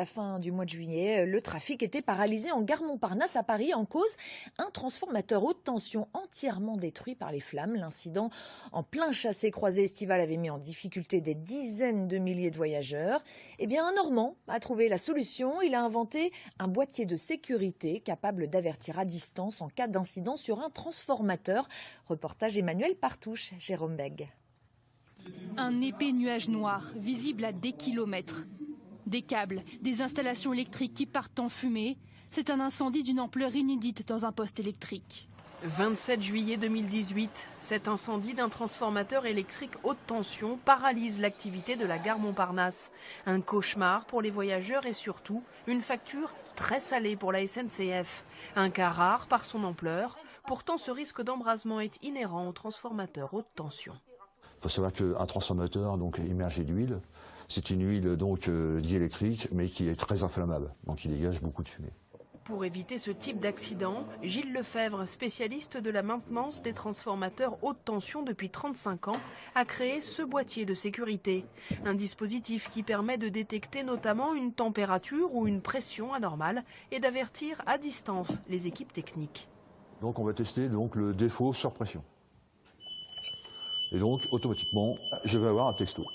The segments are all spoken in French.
la fin du mois de juillet, le trafic était paralysé en gare Montparnasse à Paris. En cause, un transformateur haute tension entièrement détruit par les flammes. L'incident en plein chassé-croisé estival avait mis en difficulté des dizaines de milliers de voyageurs. Eh bien, un Normand a trouvé la solution. Il a inventé un boîtier de sécurité capable d'avertir à distance en cas d'incident sur un transformateur. Reportage Emmanuel Partouche, Jérôme Beg. Un épais nuage noir, visible à des kilomètres. Des câbles, des installations électriques qui partent en fumée. C'est un incendie d'une ampleur inédite dans un poste électrique. 27 juillet 2018, cet incendie d'un transformateur électrique haute tension paralyse l'activité de la gare Montparnasse. Un cauchemar pour les voyageurs et surtout une facture très salée pour la SNCF. Un cas rare par son ampleur. Pourtant, ce risque d'embrasement est inhérent au transformateur haute tension. Il faut savoir qu'un transformateur immergé d'huile, c'est une huile diélectrique mais qui est très inflammable, donc il dégage beaucoup de fumée. Pour éviter ce type d'accident, Gilles Lefebvre, spécialiste de la maintenance des transformateurs haute tension depuis 35 ans, a créé ce boîtier de sécurité. Un dispositif qui permet de détecter notamment une température ou une pression anormale et d'avertir à distance les équipes techniques. Donc on va tester le défaut sur pression. Et donc, automatiquement, je vais avoir un texto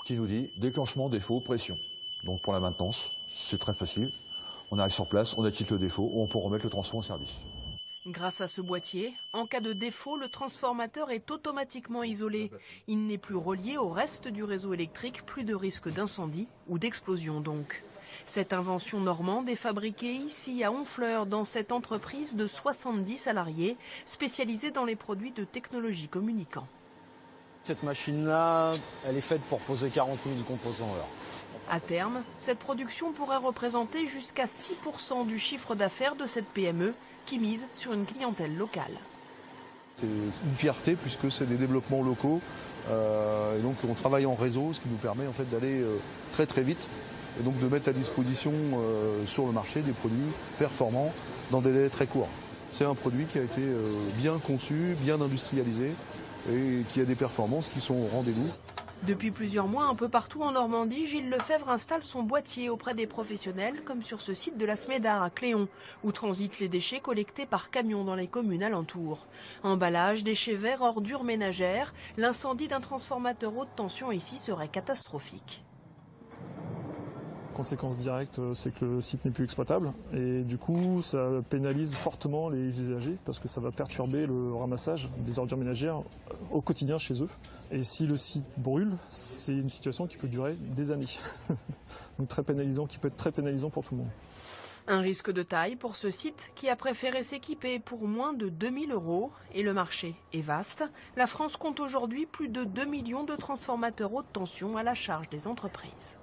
qui nous dit déclenchement, défaut, pression. Donc pour la maintenance, c'est très facile. On arrive sur place, on active le défaut, on peut remettre le transfo en service. Grâce à ce boîtier, en cas de défaut, le transformateur est automatiquement isolé. Il n'est plus relié au reste du réseau électrique, plus de risque d'incendie ou d'explosion donc. Cette invention normande est fabriquée ici à Honfleur dans cette entreprise de 70 salariés spécialisée dans les produits de technologie communicant. Cette machine-là, elle est faite pour poser 40 000 composants heure. À terme, cette production pourrait représenter jusqu'à 6% du chiffre d'affaires de cette PME qui mise sur une clientèle locale. C'est une fierté puisque c'est des développements locaux et donc on travaille en réseau, ce qui nous permet en fait d'aller très très vite. Et donc de mettre à disposition sur le marché des produits performants dans des délais très courts. C'est un produit qui a été bien conçu, bien industrialisé et qui a des performances qui sont au rendez-vous. Depuis plusieurs mois, un peu partout en Normandie, Gilles Lefebvre installe son boîtier auprès des professionnels, comme sur ce site de la Smédar à Cléon, où transitent les déchets collectés par camion dans les communes alentours. Emballages, déchets verts, ordures ménagères, l'incendie d'un transformateur haute tension ici serait catastrophique. Conséquence directe, c'est que le site n'est plus exploitable et du coup ça pénalise fortement les usagers parce que ça va perturber le ramassage des ordures ménagères au quotidien chez eux. Et si le site brûle, c'est une situation qui peut durer des années. Donc très pénalisant, qui peut être très pénalisant pour tout le monde. Un risque de taille pour ce site qui a préféré s'équiper pour moins de 2 000 €. Et le marché est vaste. La France compte aujourd'hui plus de 2 millions de transformateurs haute tension à la charge des entreprises.